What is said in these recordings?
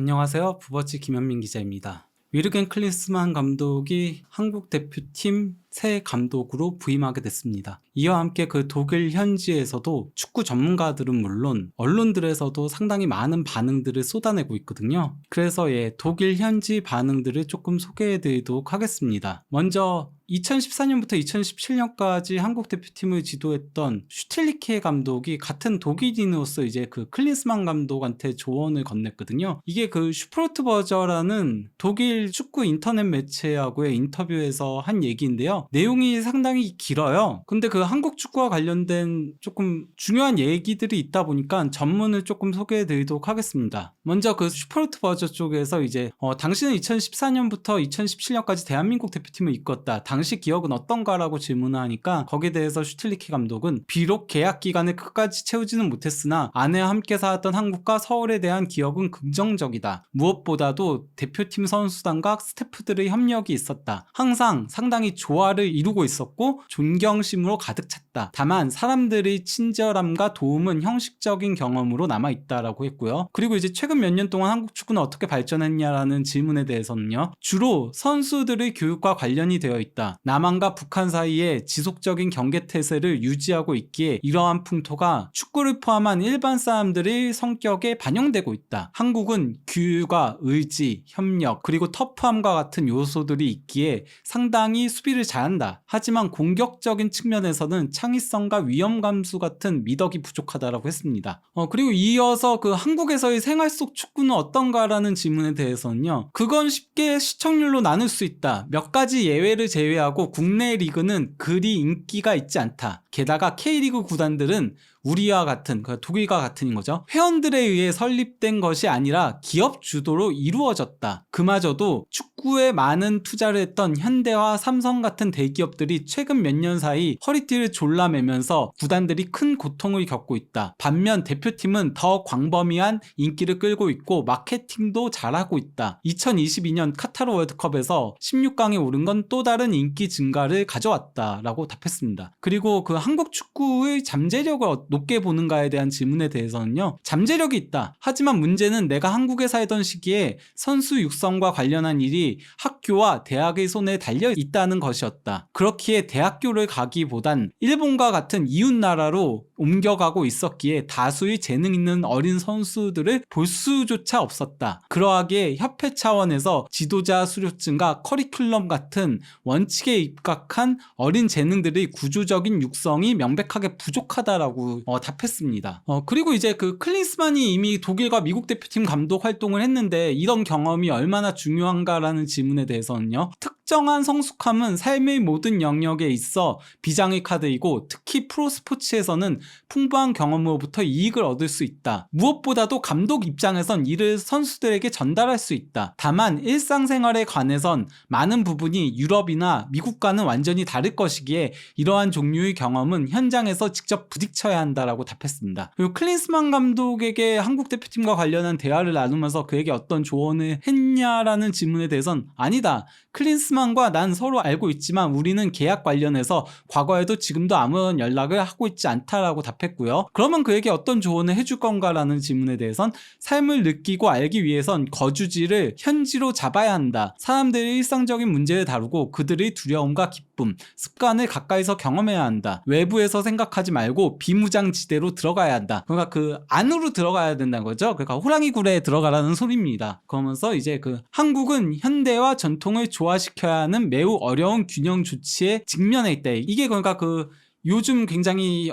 안녕하세요. 부버치 김현민 기자입니다. 위르겐 클린스만 감독이 한국 대표팀 새 감독으로 부임하게 됐습니다. 이와 함께 그 독일 현지에서도 축구 전문가들은 물론 언론들에서도 상당히 많은 반응들을 쏟아내고 있거든요. 그래서 독일 현지 반응들을 조금 소개해드리도록 하겠습니다. 먼저 2014년부터 2017년까지 한국 대표팀을 지도했던 슈틸리케 감독이 같은 독일인으로서 이제 그 클린스만 감독한테 조언을 건넸거든요. 이게 그 슈퍼루트버저라는 독일 축구 인터넷 매체하고의 인터뷰에서 한 얘기인데요. 내용이 상당히 길어요. 근데 그 한국 축구와 관련된 조금 중요한 얘기들이 있다 보니까 전문을 조금 소개해 드리도록 하겠습니다. 먼저 그 슈퍼루트버저 쪽에서 이제 당신은 2014년부터 2017년까지 대한민국 대표팀을 이끌었다. 당시 기억은 어떤가라고 질문을 하니까 거기에 대해서 슈틸리케 감독은 비록 계약 기간을 끝까지 채우지는 못했으나 아내와 함께 살았던 한국과 서울에 대한 기억은 긍정적이다. 무엇보다도 대표팀 선수단과 스태프들의 협력이 있었다. 항상 상당히 조화를 이루고 있었고 존경심으로 가득 찼다. 다만 사람들의 친절함과 도움은 형식적인 경험으로 남아있다라고 했고요. 그리고 이제 최근 몇 년 동안 한국 축구는 어떻게 발전했냐라는 질문에 대해서는요. 주로 선수들의 교육과 관련이 되어 있다. 남한과 북한 사이에 지속적인 경계태세를 유지하고 있기에 이러한 풍토가 축구를 포함한 일반 사람들의 성격에 반영되고 있다. 한국은 규율과 의지, 협력, 그리고 터프함과 같은 요소들이 있기에 상당히 수비를 잘한다. 하지만 공격적인 측면에서는 창의성과 위험 감수 같은 미덕이 부족하다라고 했습니다. 그리고 이어서 그 한국에서의 생활 속 축구는 어떤가라는 질문에 대해서는요. 그건 쉽게 시청률로 나눌 수 있다. 몇 가지 예외를 제외하고 국내 리그는 그리 인기가 있지 않다. 게다가 K리그 구단들은 우리와 같은, 독일과 같은 거죠. 회원들에 의해 설립된 것이 아니라 기업 주도로 이루어졌다. 그마저도 축구에 많은 투자를 했던 현대와 삼성 같은 대기업들이 최근 몇 년 사이 허리띠를 졸라매면서 구단들이 큰 고통을 겪고 있다. 반면 대표팀은 더 광범위한 인기를 끌고 있고 마케팅도 잘하고 있다. 2022년 카타르 월드컵에서 16강에 오른 건 또 다른 인기 증가를 가져왔다라고 답했습니다. 그리고 그 한국 축구의 잠재력을 높게 보는가에 대한 질문에 대해서는요. 잠재력이 있다. 하지만 문제는 내가 한국에 살던 시기에 선수 육성과 관련한 일이 학교와 대학의 손에 달려 있다는 것이었다. 그렇기에 대학교를 가기보단 일본과 같은 이웃나라로 옮겨가고 있었기에 다수의 재능 있는 어린 선수들을 볼 수조차 없었다. 그러하기에 협회 차원에서 지도자 수료증과 커리큘럼 같은 원칙에 입각한 어린 재능들의 구조적인 육성이 명백하게 부족하다라고 답했습니다. 그리고 이제 그 클린스만이 이미 독일과 미국 대표팀 감독 활동을 했는데 이런 경험이 얼마나 중요한가라는 질문에 대해서는요. 특정한 성숙함은 삶의 모든 영역에 있어 비장의 카드이고 특히 프로스포츠에서는 풍부한 경험으로부터 이익을 얻을 수 있다. 무엇보다도 감독 입장에선 이를 선수들에게 전달할 수 있다. 다만 일상생활에 관해선 많은 부분이 유럽이나 미국과는 완전히 다를 것이기에 이러한 종류의 경험은 현장에서 직접 부딪혀야 한다라고 답했습니다. 그리고 클린스만 감독에게 한국 대표팀과 관련한 대화를 나누면서 그에게 어떤 조언을 했냐라는 질문에 대해선 아니다. 클린스만과 난 서로 알고 있지만 우리는 계약 관련해서 과거에도 지금도 아무런 연락을 하고 있지 않다라고 답했고요. 그러면 그에게 어떤 조언을 해줄 건가라는 질문에 대해선 삶을 느끼고 알기 위해선 거주지를 현지로 잡아야 한다. 사람들의 일상적인 문제를 다루고 그들의 두려움과 기쁨, 습관을 가까이서 경험해야 한다. 외부에서 생각하지 말고 비무장지대로 들어가야 한다. 그러니까 그 안으로 들어가야 된다는 거죠. 그러니까 호랑이 굴에 들어가라는 소리입니다. 그러면서 이제 그 한국은 현대와 전통을 조화시켜야 하는 매우 어려운 균형 조치에 직면해 있다. 이게 그러니까 그 요즘 굉장히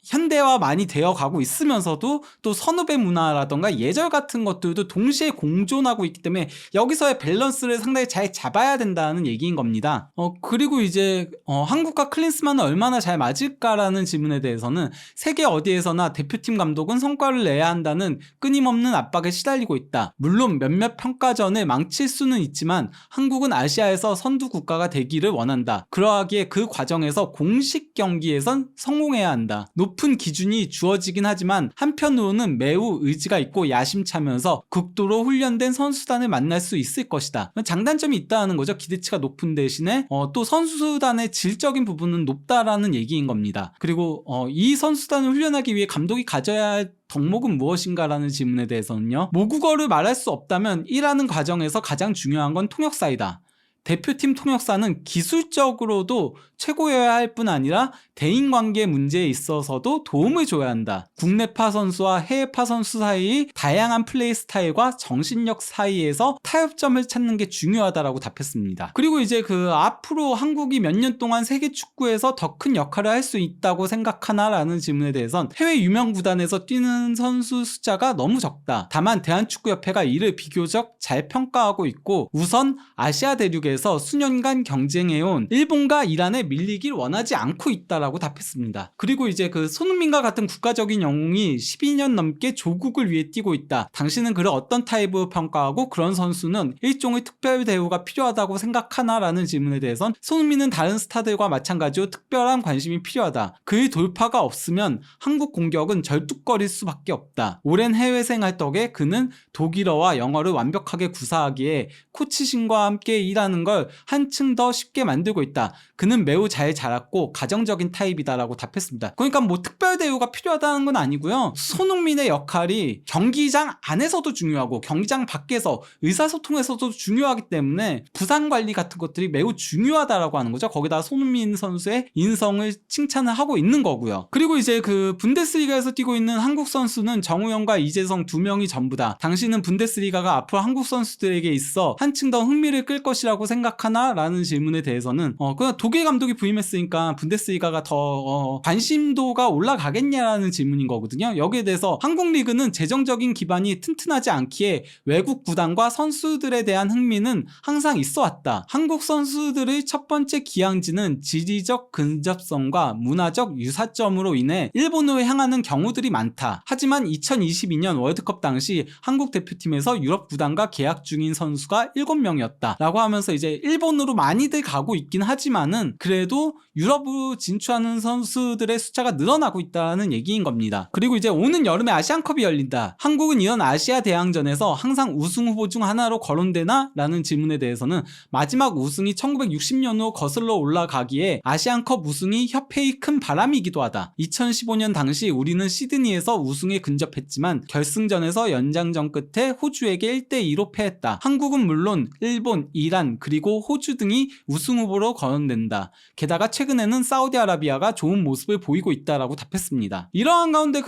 현대화 많이 되어가고 있으면서도 또 선후배 문화라던가 예절 같은 것들도 동시에 공존하고 있기 때문에 여기서의 밸런스를 상당히 잘 잡아야 된다는 얘기인 겁니다. 그리고 이제 한국과 클린스만은 얼마나 잘 맞을까라는 질문에 대해서는 세계 어디에서나 대표팀 감독은 성과를 내야 한다는 끊임없는 압박에 시달리고 있다. 물론 몇몇 평가전을 망칠 수는 있지만 한국은 아시아에서 선두 국가가 되기를 원한다. 그러하기에 그 과정에서 공식 경기에선 성공해야 한다. 높은 기준이 주어지긴 하지만 한편으로는 매우 의지가 있고 야심차면서 극도로 훈련된 선수단을 만날 수 있을 것이다. 장단점이 있다는 거죠. 기대치가 높은 대신에 또 선수단의 질적인 부분은 높다라는 얘기인 겁니다. 그리고 이 선수단을 훈련하기 위해 감독이 가져야 할 덕목은 무엇인가라는 질문에 대해서는요, 모국어를 말할 수 없다면 일하는 과정에서 가장 중요한 건 통역사이다. 대표팀 통역사는 기술적으로도 최고여야 할 뿐 아니라 대인관계 문제에 있어서도 도움을 줘야 한다. 국내파 선수와 해외파 선수 사이의 다양한 플레이 스타일과 정신력 사이에서 타협점을 찾는 게 중요하다라고 답했습니다. 그리고 이제 앞으로 한국이 몇 년 동안 세계 축구에서 더 큰 역할을 할 수 있다고 생각하나? 라는 질문에 대해선 해외 유명 구단에서 뛰는 선수 숫자가 너무 적다. 다만 대한축구협회가 이를 비교적 잘 평가하고 있고, 우선 아시아 대륙에서 수년간 경쟁해온 일본과 이란에 밀리길 원하지 않고 있다라고 답했습니다. 그리고 이제 손흥민과 같은 국가적인 영웅이 12년 넘게 조국을 위해 뛰고 있다. 당신은 그를 어떤 타입으로 평가하고 그런 선수는 일종의 특별 대우가 필요하다고 생각하나? 라는 질문에 대해선 손흥민은 다른 스타들과 마찬가지로 특별한 관심이 필요하다. 그의 돌파가 없으면 한국 공격은 절뚝거릴 수밖에 없다. 오랜 해외 생활 덕에 그는 독일어와 영어를 완벽하게 구사하기에 코치진과 함께 일하는 걸 한층 더 쉽게 만들고 있다. 그는 매우 잘 자랐고 가정적인 타입이다라고 답했습니다. 그러니까 특별 대우가 필요하다는 건 아니고요. 손흥민의 역할이 경기장 안에서도 중요하고 경기장 밖에서 의사소통에서도 중요하기 때문에 부상 관리 같은 것들이 매우 중요하다라고 하는 거죠. 거기다 손흥민 선수의 인성을 칭찬을 하고 있는 거고요. 그리고 이제 분데스리가에서 뛰고 있는 한국 선수는 정우영과 이재성 두 명이 전부다. 당신은 분데스리가가 앞으로 한국 선수들에게 있어 한층 더 흥미를 끌 것이라고 생각하나? 라는 질문에 대해서는 그냥 독일 감독이 부임했으니까 분데스리가가 더 관심도가 올라가겠냐라는 질문인 거거든요. 여기에 대해서 한국 리그는 재정적인 기반이 튼튼하지 않기에 외국 구단과 선수들에 대한 흥미는 항상 있어 왔다. 한국 선수들의 첫 번째 기항지는 지리적 근접성과 문화적 유사점으로 인해 일본으로 향하는 경우들이 많다. 하지만 2022년 월드컵 당시 한국 대표팀에서 유럽 구단과 계약 중인 선수가 7명이었다 라고 하면서 이제 일본으로 많이들 가고 있긴 하지만은 그래도 유럽으로 진출하는 선수들의 숫자가 늘어나고 있다는 얘기인 겁니다. 그리고 이제 오는 여름에 아시안컵이 열린다. 한국은 이런 아시아 대항전에서 항상 우승 후보 중 하나로 거론되나? 라는 질문에 대해서는 마지막 우승이 1960년으로 거슬러 올라가기에 아시안컵 우승이 협회의 큰 바람이기도 하다. 2015년 당시 우리는 시드니에서 우승에 근접했지만 결승전에서 연장전 끝에 호주에게 1대2로 패했다. 한국은 물론 일본, 이란, 그리고 호주 등이 우승 후보로 거론된다. 게다가 최근에는 사우디아라비아가 좋은 모습을 보이고 있다라고 답했습니다. 이러한 가운데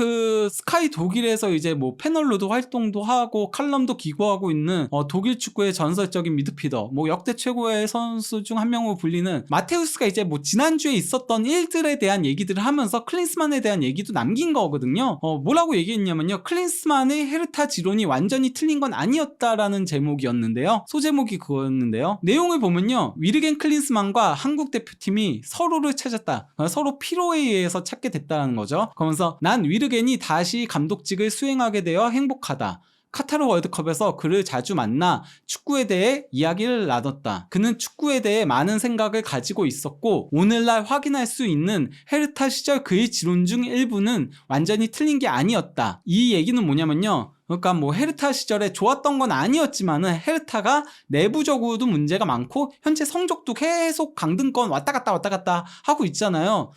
스카이 독일에서 이제 패널로도 활동도 하고 칼럼도 기고하고 있는 독일 축구의 전설적인 미드필더, 역대 최고의 선수 중 한 명으로 불리는 마테우스가 이제 지난주에 있었던 일들에 대한 얘기들을 하면서 클린스만에 대한 얘기도 남긴 거거든요. 뭐라고 얘기했냐면요, 클린스만의 헤르타 지론이 완전히 틀린 건 아니었다라는 제목이었는데요. 소제목이 그거였는데요. 내용을 보면요, 위르겐 클린스만과 한국 대표팀이 서로를 찾았다. 서로 피로에 의해서 찾게 됐다는 거죠. 그러면서 난 위르겐이 다시 감독직을 수행하게 되어 행복하다. 카타르 월드컵에서 그를 자주 만나 축구에 대해 이야기를 나눴다. 그는 축구에 대해 많은 생각을 가지고 있었고 오늘날 확인할 수 있는 헤르타 시절 그의 지론 중 일부는 완전히 틀린 게 아니었다. 이 얘기는 뭐냐면요, 그러니까 헤르타 시절에 좋았던 건 아니었지만은 헤르타가 내부적으로도 문제가 많고 현재 성적도 계속 강등권 왔다 갔다 하고 있잖아요.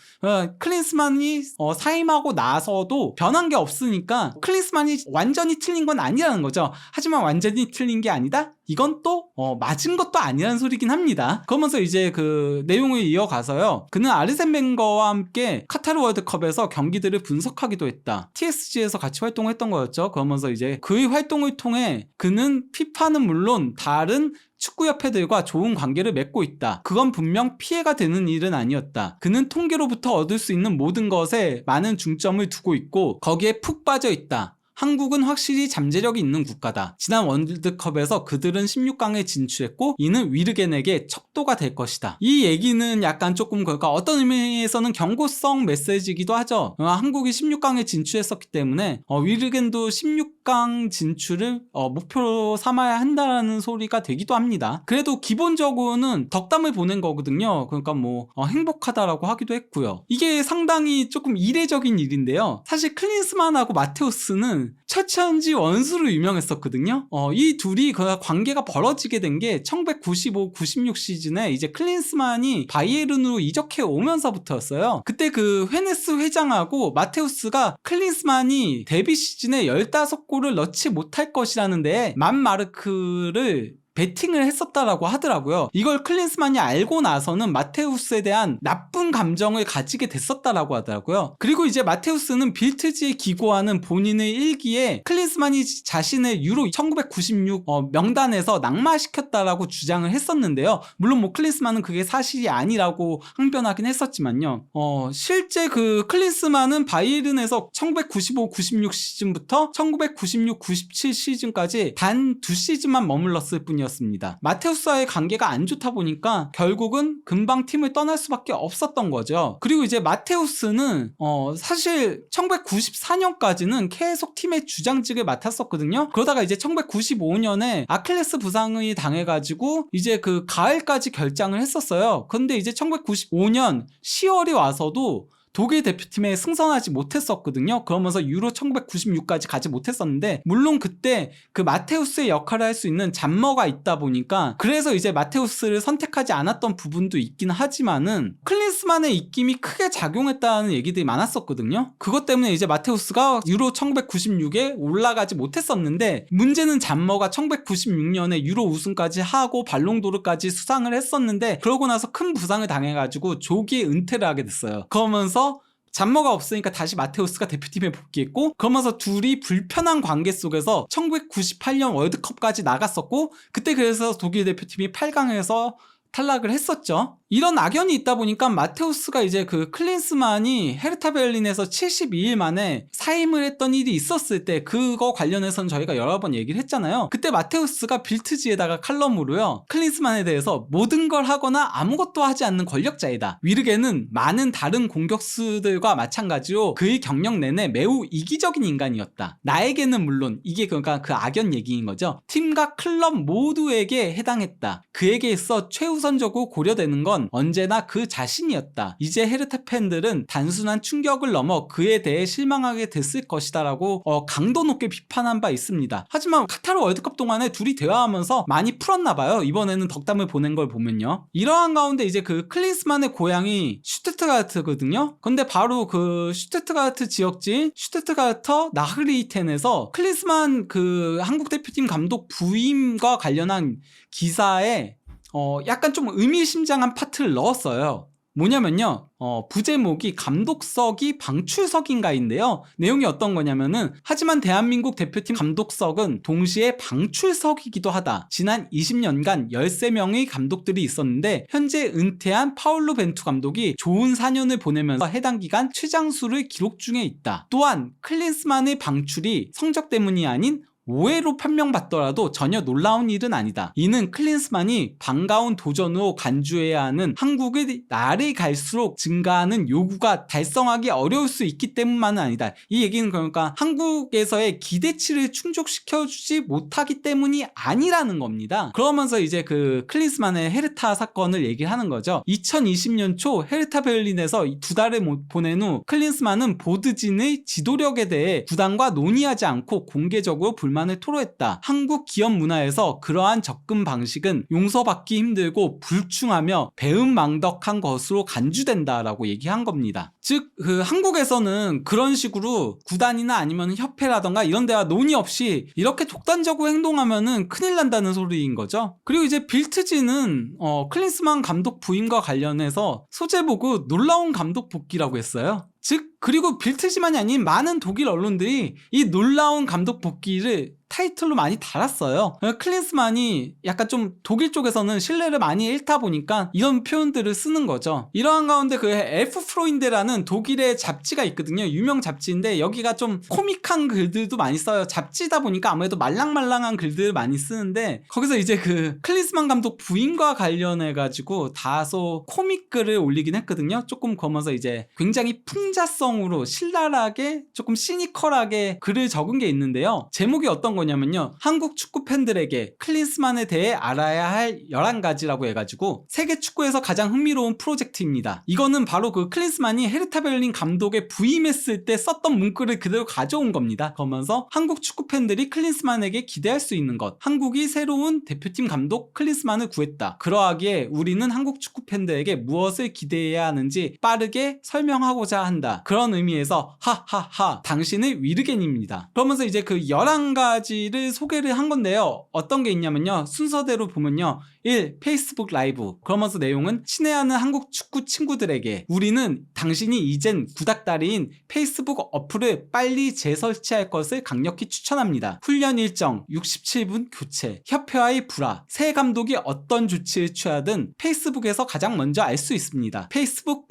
클린스만이 사임하고 나서도 변한 게 없으니까 클린스만이 완전히 틀린 건 아니라는 거죠. 하지만 완전히 틀린 게 아니다? 이건 또 맞은 것도 아니라는 소리긴 합니다. 그러면서 이제 내용을 이어가서요, 그는 아르센 벵거와 함께 카타르 월드컵에서 경기들을 분석하기도 했다. TSG에서 같이 활동했던 거였죠. 그러면서 이제 그의 활동을 통해 그는 피파는 물론 다른 축구협회들과 좋은 관계를 맺고 있다. 그건 분명 피해가 되는 일은 아니었다. 그는 통계로부터 얻을 수 있는 모든 것에 많은 중점을 두고 있고 거기에 푹 빠져 있다. 한국은 확실히 잠재력이 있는 국가다. 지난 월드컵에서 그들은 16강에 진출했고 이는 위르겐에게 척도가 될 것이다. 이 얘기는 약간 조금 그러니까 어떤 의미에서는 경고성 메시지이기도 하죠. 한국이 16강에 진출했었기 때문에 위르겐도 16강 진출을 목표로 삼아야 한다는 소리가 되기도 합니다. 그래도 기본적으로는 덕담을 보낸 거거든요. 그러니까 뭐 행복하다라고 하기도 했고요. 이게 상당히 조금 이례적인 일인데요. 사실 클린스만하고 마테우스는 처치한지 원수로 유명했었거든요. 이 둘이 그 관계가 벌어지게 된 게 1995-96 시즌에 이제 클린스만이 바이에른으로 이적해 오면서부터였어요. 그때 그 헤네스 회장하고 마테우스가 클린스만이 데뷔 시즌에 15골을 넣지 못할 것이라는데 만 마르크를 베팅을 했었다라고 하더라고요. 이걸 클린스만이 알고 나서는 마테우스에 대한 나쁜 감정을 가지게 됐었다라고 하더라고요. 그리고 이제 마테우스는 빌트지에 기고하는 본인의 일기에 클린스만이 자신을 유로 1996 명단에서 낙마시켰다라고 주장을 했었는데요. 물론 뭐 클린스만은 그게 사실이 아니라고 항변하긴 했었지만요. 실제 그 클린스만은 바이에른에서 1995-96 시즌부터 1996-97 시즌까지 단 2시즌만 머물렀을 뿐이었습니다. 마테우스와의 관계가 안 좋다 보니까 결국은 금방 팀을 떠날 수밖에 없었던 거죠. 그리고 이제 마테우스는 사실 1994년까지는 계속 팀의 주장직을 맡았었거든요. 그러다가 이제 1995년에 아킬레스 부상이 당해가지고 이제 그 가을까지 결장을 했었어요. 근데 이제 1995년 10월이 와서도 독일 대표팀에 승선하지 못했었거든요. 그러면서 유로 1996까지 가지 못했었는데 물론 그때 그 마테우스의 역할을 할 수 있는 잠머가 있다 보니까 그래서 이제 마테우스를 선택하지 않았던 부분도 있긴 하지만은 클린스만의 입김이 크게 작용했다는 얘기들이 많았었거든요. 그것 때문에 이제 마테우스가 유로 1996에 올라가지 못했었는데 문제는 잠머가 1996년에 유로 우승까지 하고 발롱도르까지 수상을 했었는데 그러고 나서 큰 부상을 당해가지고 조기에 은퇴를 하게 됐어요. 그러면서 잠머가 없으니까 다시 마테우스가 대표팀에 복귀했고 그러면서 둘이 불편한 관계 속에서 1998년 월드컵까지 나갔었고 그때 그래서 독일 대표팀이 8강에서 탈락을 했었죠. 이런 악연이 있다 보니까 마테우스가 이제 그 클린스만이 헤르타 베를린에서 72일 만에 사임을 했던 일이 있었을 때 그거 관련해서는 저희가 여러 번 얘기를 했잖아요. 그때 마테우스가 빌트지에다가 칼럼으로요. 클린스만에 대해서 모든 걸 하거나 아무것도 하지 않는 권력자이다. 위르겐은 많은 다른 공격수들과 마찬가지로 그의 경력 내내 매우 이기적인 인간이었다. 나에게는 물론 이게 그러니까 그 악연 얘기인 거죠. 팀과 클럽 모두에게 해당했다. 그에게 있어 최우선적으로 고려되는 건 언제나 그 자신이었다. 이제 헤르타 팬들은 단순한 충격을 넘어 그에 대해 실망하게 됐을 것이다 라고 강도 높게 비판한 바 있습니다. 하지만 카타르 월드컵 동안에 둘이 대화하면서 많이 풀었나 봐요. 이번에는 덕담을 보낸 걸 보면요. 이러한 가운데 이제 그 클린스만의 고향이 슈투트가르트거든요. 근데 바로 그 슈투트가르트 지역지인 슈투트가르터 나흐리텐에서 클린스만 그 한국 대표팀 감독 부임과 관련한 기사에 약간 좀 의미심장한 파트를 넣었어요. 뭐냐면요. 부제목이 감독석이 방출석인가인데요. 내용이 어떤 거냐면은 하지만 대한민국 대표팀 감독석은 동시에 방출석이기도 하다. 지난 20년간 13명의 감독들이 있었는데 현재 은퇴한 파울로 벤투 감독이 좋은 4년을 보내면서 해당 기간 최장수를 기록 중에 있다. 또한 클린스만의 방출이 성적 때문이 아닌 오해로 판명받더라도 전혀 놀라운 일은 아니다. 이는 클린스만이 반가운 도전으로 간주해야 하는 한국의 날이 갈수록 증가하는 요구가 달성하기 어려울 수 있기 때문만은 아니다. 이 얘기는 그러니까 한국에서의 기대치를 충족시켜주지 못하기 때문이 아니라는 겁니다. 그러면서 이제 그 클린스만의 헤르타 사건을 얘기를 하는 거죠. 2020년 초 헤르타 베를린에서 2달을 보낸 후 클린스만은 보드진의 지도력에 대해 구단과 논의하지 않고 공개적으로 불만을 토로했다. 한국 기업 문화에서 그러한 접근 방식은 용서받기 힘들고 불충하며 배은망덕한 것으로 간주된다라고 얘기한 겁니다. 즉 그 한국에서는 그런 식으로 구단이나 아니면 협회라던가 이런 데와 논의 없이 이렇게 독단적으로 행동하면은 큰일 난다는 소리인 거죠. 그리고 이제 빌트지는 클린스만 감독 부임과 관련해서 소제목을 놀라운 감독 복귀라고 했어요. 즉 그리고 빌트지만이 아닌 많은 독일 언론들이 이 놀라운 감독 복귀를 타이틀로 많이 달았어요. 클린스만이 약간 좀 독일 쪽에서는 신뢰를 많이 잃다 보니까 이런 표현들을 쓰는 거죠. 이러한 가운데 그 엘프 프로인데라는 독일의 잡지가 있거든요. 유명 잡지인데 여기가 좀 코믹한 글들도 많이 써요. 잡지다 보니까 아무래도 말랑말랑한 글들을 많이 쓰는데 거기서 이제 그 클린스만 감독 부인과 관련해가지고 다소 코믹 글을 올리긴 했거든요. 조금 검어서 이제 굉장히 풍자성으로 신랄하게 조금 시니컬하게 글을 적은 게 있는데요. 제목이 어떤 거냐면요, 한국 축구 팬들에게 클린스만에 대해 알아야 할 11가지라고 해가지고 세계 축구에서 가장 흥미로운 프로젝트입니다. 이거는 바로 그 클린스만이 헤르타 베를린 감독에 부임했을 때 썼던 문구를 그대로 가져온 겁니다. 그러면서 한국 축구 팬들이 클린스만에게 기대할 수 있는 것, 한국이 새로운 대표팀 감독 클린스만을 구했다. 그러하기에 우리는 한국 축구 팬들에게 무엇을 기대해야 하는지 빠르게 설명하고자 한다. 그런 의미에서 하하하 당신의 위르겐입니다. 그러면서 이제 그 11가지를 소개를 한 건데요. 어떤 게 있냐면요, 순서대로 보면요, 1. 페이스북 라이브. 그러면서 내용은 친애하는 한국 축구 친구들에게 우리는 당신이 이젠 구닥다리인 페이스북 어플을 빨리 재설치할 것을 강력히 추천합니다. 훈련 일정 67분 교체, 협회와의 불화, 새 감독이 어떤 조치를 취하든 페이스북에서 가장 먼저 알 수 있습니다. 페이스북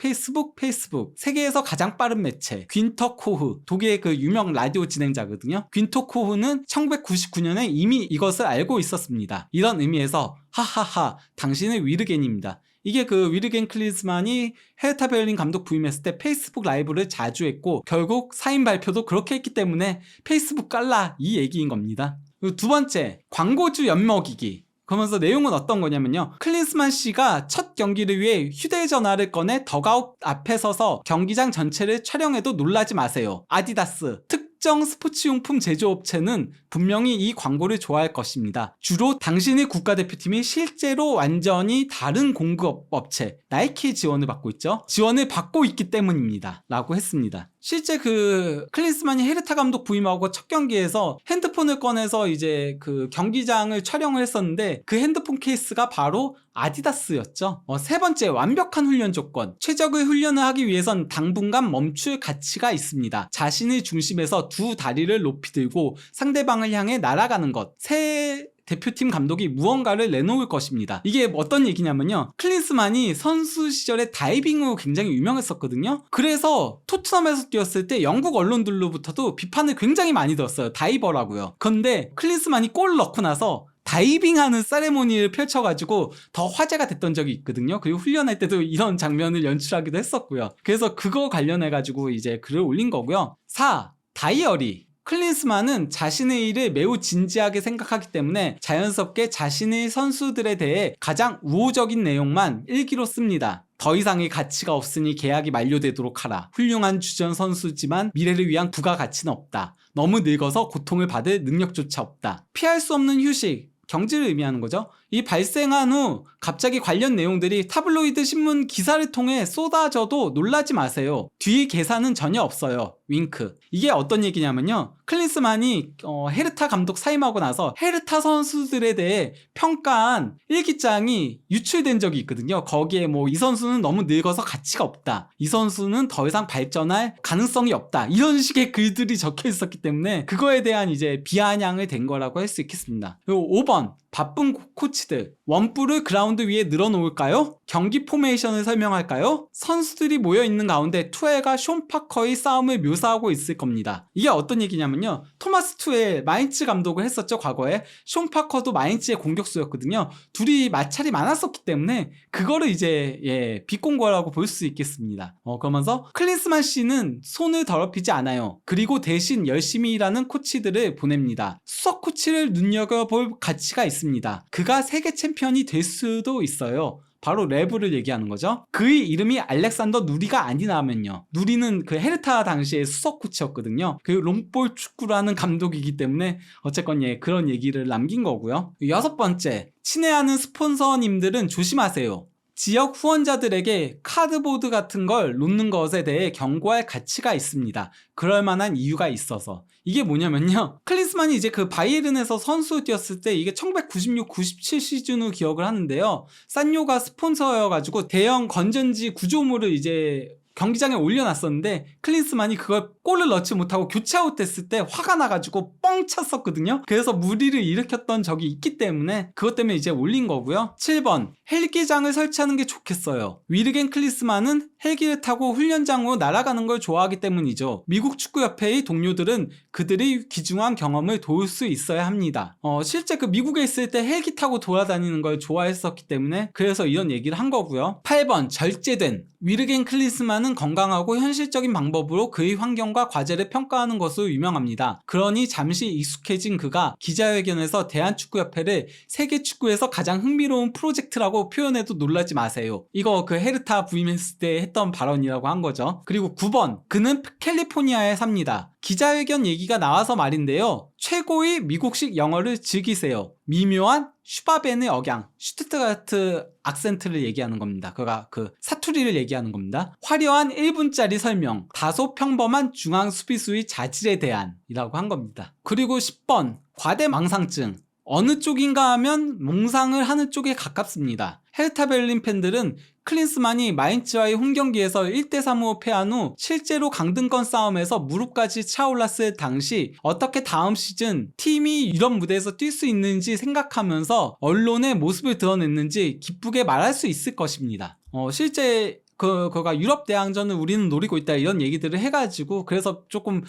세계에서 가장 빠른 매체. 귄터 코흐, 독일의 그 유명 라디오 진행자거든요. 귄터 코흐는 1999년에 이미 이것을 알고 있었습니다. 이런 의미에서 하하하 당신의 위르겐입니다. 이게 그 위르겐 클린스만이 헤르타 베를린 감독 부임했을 때 페이스북 라이브를 자주 했고 결국 사인 발표도 그렇게 했기 때문에 페이스북 깔라 이 얘기인 겁니다. 그리고 두 번째, 광고주 엿먹이기. 그러면서 내용은 어떤 거냐면요, 클린스만 씨가 첫 경기를 위해 휴대전화를 꺼내 덕아웃 앞에 서서 경기장 전체를 촬영해도 놀라지 마세요. 아디다스, 특정 스포츠용품 제조업체는 분명히 이 광고를 좋아할 것입니다. 주로 당신의 국가대표팀이 실제로 완전히 다른 공급업체 나이키 지원을 받고 있죠. 지원을 받고 있기 때문입니다. 라고 했습니다. 실제 그 클린스만이 헤르타 감독 부임하고 첫 경기에서 핸드폰을 꺼내서 이제 그 경기장을 촬영을 했었는데 그 핸드폰 케이스가 바로 아디다스였죠. 세 번째, 완벽한 훈련 조건. 최적의 훈련을 하기 위해선 당분간 멈출 가치가 있습니다. 자신의 중심에서 두 다리를 높이 들고 상대방을 향해 날아가는 것. 새 대표팀 감독이 무언가를 내놓을 것입니다. 이게 어떤 얘기냐면요, 클린스만이 선수 시절에 다이빙으로 굉장히 유명했었거든요. 그래서 토트넘에서 뛰었을 때 영국 언론들로부터도 비판을 굉장히 많이 들었어요. 다이버라고요. 그런데 클린스만이 골을 넣고 나서 다이빙하는 세레모니를 펼쳐가지고 더 화제가 됐던 적이 있거든요. 그리고 훈련할 때도 이런 장면을 연출하기도 했었고요. 그래서 그거 관련해가지고 이제 글을 올린 거고요. 4. 다이어리. 클린스만은 자신의 일을 매우 진지하게 생각하기 때문에 자연스럽게 자신의 선수들에 대해 가장 우호적인 내용만 일기로 씁니다. 더 이상의 가치가 없으니 계약이 만료되도록 하라. 훌륭한 주전 선수지만 미래를 위한 부가가치는 없다. 너무 늙어서 고통을 받을 능력조차 없다. 피할 수 없는 휴식. 경질을 의미하는 거죠. 이 발생한 후 갑자기 관련 내용들이 타블로이드 신문 기사를 통해 쏟아져도 놀라지 마세요. 뒤에 계산은 전혀 없어요. 윙크. 이게 어떤 얘기냐면요, 클린스만이 헤르타 감독 사임하고 나서 헤르타 선수들에 대해 평가한 일기장이 유출된 적이 있거든요. 거기에 뭐 이 선수는 너무 늙어서 가치가 없다, 이 선수는 더 이상 발전할 가능성이 없다, 이런 식의 글들이 적혀 있었기 때문에 그거에 대한 이제 비아냥을 된 거라고 할 수 있겠습니다. 그리고 5번, 바쁜 코치들. 원뿔을 그라운드 위에 늘어놓을까요? 경기 포메이션을 설명할까요? 선수들이 모여있는 가운데 투엘과 숀 파커의 싸움을 묘사하고 있을 겁니다. 이게 어떤 얘기냐면요, 토마스 투엘 마인츠 감독을 했었죠, 과거에. 숀 파커도 마인츠의 공격수였거든요. 둘이 마찰이 많았었기 때문에 그거를 이제 비꼰 거라고 볼 수 있겠습니다. 그러면서 클린스만 씨는 손을 더럽히지 않아요. 그리고 대신 열심히 일하는 코치들을 보냅니다. 수석 코치를 눈여겨볼 가치가 있습니다. 그가 세계 챔피언이 될 수도 있어요. 바로 레브를 얘기하는 거죠. 그의 이름이 알렉산더 누리가 아니라면요. 누리는 그 헤르타 당시의 수석 코치였거든요. 그 롱볼 축구를 하는 감독이기 때문에 어쨌건 그런 얘기를 남긴 거고요. 6번째, 친애하는 스폰서님들은 조심하세요. 지역 후원자들에게 카드보드 같은 걸 놓는 것에 대해 경고할 가치가 있습니다. 그럴 만한 이유가 있어서. 이게 뭐냐면요, 클린스만이 이제 그 바이에른에서 선수 뛰었을 때 이게 1996-97 시즌으로 기억을 하는데요, 산요가 스폰서여가지고 대형 건전지 구조물을 이제 경기장에 올려놨었는데 클린스만이 그걸 골을 넣지 못하고 교체아웃 됐을 때 화가 나가지고 뻥 찼었거든요. 그래서 무리를 일으켰던 적이 있기 때문에 그것 때문에 이제 올린 거고요. 7번 헬기장을 설치하는 게 좋겠어요. 위르겐 클린스만은 헬기를 타고 훈련장으로 날아가는 걸 좋아하기 때문이죠. 미국 축구협회의 동료들은 그들의 귀중한 경험을 도울 수 있어야 합니다. 실제 그 미국에 있을 때 헬기 타고 돌아다니는 걸 좋아했었기 때문에 그래서 이런 얘기를 한 거고요. 8번 절제된 위르겐 클린스만은 건강하고 현실적인 방법으로 그의 환경과 과제를 평가하는 것으로 유명합니다. 그러니 잠시 익숙해진 그가 기자회견에서 대한축구협회를 세계축구에서 가장 흥미로운 프로젝트라고 표현해도 놀라지 마세요. 이거 그 헤르타 부임했을 때 했던 발언이라고 한 거죠. 그리고 9번 그는 캘리포니아에 삽니다. 기자회견 얘기가 나와서 말인데요. 최고의 미국식 영어를 즐기세요. 미묘한 슈바벤의 억양, 슈투트가르트 악센트를 얘기하는 겁니다. 그가 그 사투리를 얘기하는 겁니다. 화려한 1분짜리 설명, 다소 평범한 중앙 수비수의 자질에 대한 이라고 한 겁니다. 그리고 10번 과대망상증. 어느 쪽인가 하면 몽상을 하는 쪽에 가깝습니다. 헤르타 베를린 팬들은 클린스만이 마인츠와의 홈경기에서 1대3으로 패한 후 실제로 강등권 싸움에서 무릎까지 차올랐을 당시 어떻게 다음 시즌 팀이 이런 무대에서 뛸 수 있는지 생각하면서 언론의 모습을 드러냈는지 기쁘게 말할 수 있을 것입니다. 실제 그가 유럽 대항전을 우리는 노리고 있다 이런 얘기들을 해가지고 그래서 조금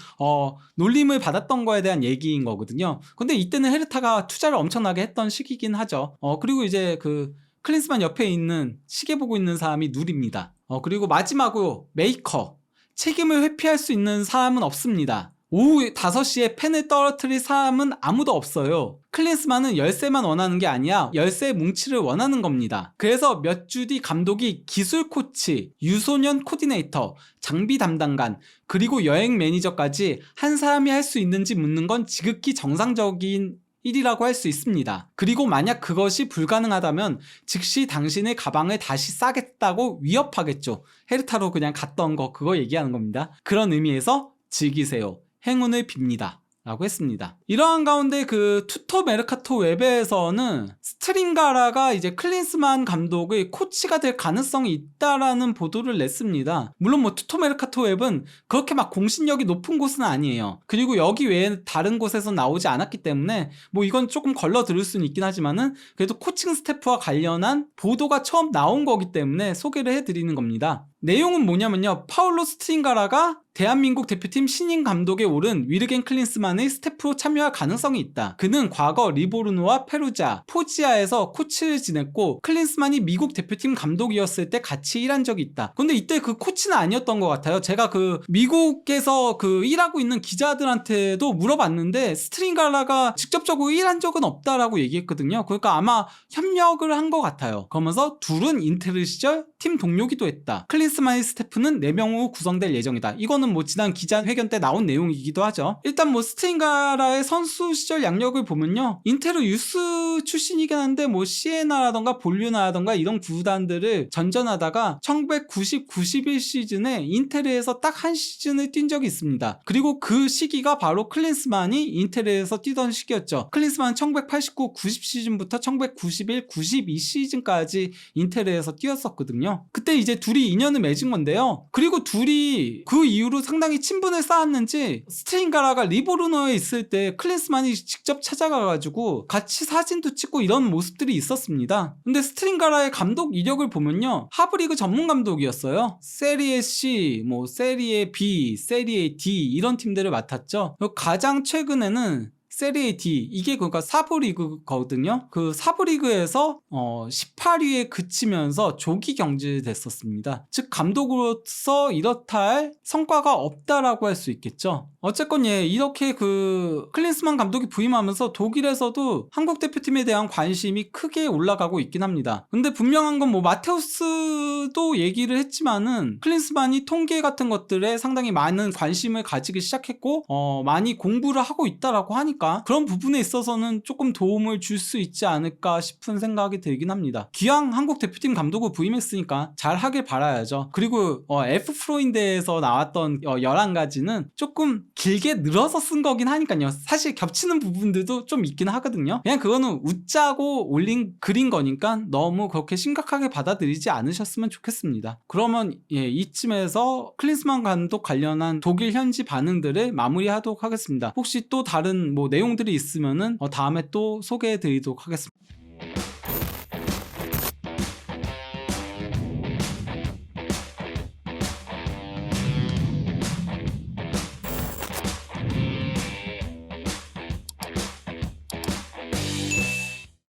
놀림을 받았던 거에 대한 얘기인 거거든요. 근데 이때는 헤르타가 투자를 엄청나게 했던 시기긴 하죠. 그리고 이제 그 클린스만 옆에 있는 시계 보고 있는 사람이 누리입니다. 그리고 마지막으로 메이커. 책임을 회피할 수 있는 사람은 없습니다. 오후 5시에 펜을 떨어뜨릴 사람은 아무도 없어요. 클린스만은 열쇠만 원하는 게 아니야 열쇠 뭉치를 원하는 겁니다. 그래서 몇 주 뒤 감독이 기술 코치, 유소년 코디네이터, 장비 담당관, 그리고 여행 매니저까지 한 사람이 할 수 있는지 묻는 건 지극히 정상적인 일이라고 할 수 있습니다. 그리고 만약 그것이 불가능하다면 즉시 당신의 가방을 다시 싸겠다고 위협하겠죠. 헤르타로 그냥 갔던 거 그거 얘기하는 겁니다. 그런 의미에서 즐기세요. 행운을 빕니다. 라고 했습니다. 이러한 가운데 그 투토 메르카토 웹에서는 스트링가라가 이제 클린스만 감독의 코치가 될 가능성이 있다라는 보도를 냈습니다. 물론 뭐 투토 메르카토 웹은 그렇게 막 공신력이 높은 곳은 아니에요. 그리고 여기 외에 다른 곳에서 나오지 않았기 때문에 뭐 이건 조금 걸러 들을 수는 있긴 하지만은 그래도 코칭 스태프와 관련한 보도가 처음 나온 거기 때문에 소개를 해드리는 겁니다. 내용은 뭐냐면요. 파울로 스트링가라가 대한민국 대표팀 신인 감독에 오른 위르겐 클린스만의 스태프로 참여할 가능성이 있다. 그는 과거 리보르노와 페루자, 포지아에서 코치를 지냈고 클린스만이 미국 대표팀 감독이었을 때 같이 일한 적이 있다. 근데 이때 그 코치는 아니었던 것 같아요. 제가 그 미국에서 그 일하고 있는 기자들한테도 물어봤는데 스트링가라가 직접적으로 일한 적은 없다라고 얘기했거든요. 그러니까 아마 협력을 한 것 같아요. 그러면서 둘은 인테르 시절 팀 동료기도 했다. 클린스만의 스태프는 4명으로 구성될 예정이다. 이거는 뭐 지난 기자회견 때 나온 내용이기도 하죠. 일단 뭐 스트링가라의 선수 시절 양력을 보면요. 인테르 유스 출신이긴 한데 뭐 시에나라던가 볼류나라던가 이런 구단들을 전전하다가 1990-91 시즌에 인테르에서 딱 한 시즌을 뛴 적이 있습니다. 그리고 그 시기가 바로 클린스만이 인테르에서 뛰던 시기였죠. 클린스만은 1989-90 시즌부터 1991-92 시즌까지 인테르에서 뛰었었거든요. 그때 이제 둘이 인연을 맺은 건데요. 그리고 둘이 그 이후로 상당히 친분을 쌓았는지 스트링가라가 리보르노에 있을 때 클린스만이 직접 찾아가가지고 같이 사진도 찍고 이런 모습들이 있었습니다. 근데 스트링가라의 감독 이력을 보면요. 하브리그 전문 감독이었어요. 세리에 C, 뭐 세리에 B, 세리에 D 이런 팀들을 맡았죠. 가장 최근에는 세리에 D 이게 그러니까 사부 리그거든요. 그 사부 리그에서 18위에 그치면서 조기 경질됐었습니다. 즉 감독으로서 이렇다 할 성과가 없다라고 할 수 있겠죠. 어쨌건 이렇게 그 클린스만 감독이 부임하면서 독일에서도 한국 대표팀에 대한 관심이 크게 올라가고 있긴 합니다. 근데 분명한 건 뭐 마테우스도 얘기를 했지만은 클린스만이 통계 같은 것들에 상당히 많은 관심을 가지기 시작했고 많이 공부를 하고 있다라고 하니까 않을까, 그런 부분에 있어서는 조금 도움을 줄 수 있지 않을까 싶은 생각이 들긴 합니다. 기왕 한국 대표팀 감독을 부임했으니까 잘 하길 바라야죠. 그리고 F프로인대에서 나왔던 11가지는 조금 길게 늘어서 쓴 거긴 하니까요. 사실 겹치는 부분들도 좀 있긴 하거든요. 그냥 그거는 웃자고 올린 글인 거니까 너무 그렇게 심각하게 받아들이지 않으셨으면 좋겠습니다. 그러면 이쯤에서 클린스만 감독 관련한 독일 현지 반응들을 마무리하도록 하겠습니다. 혹시 또 다른 내용들이 있으면은 다음에 또 소개해 드리도록 하겠습니다.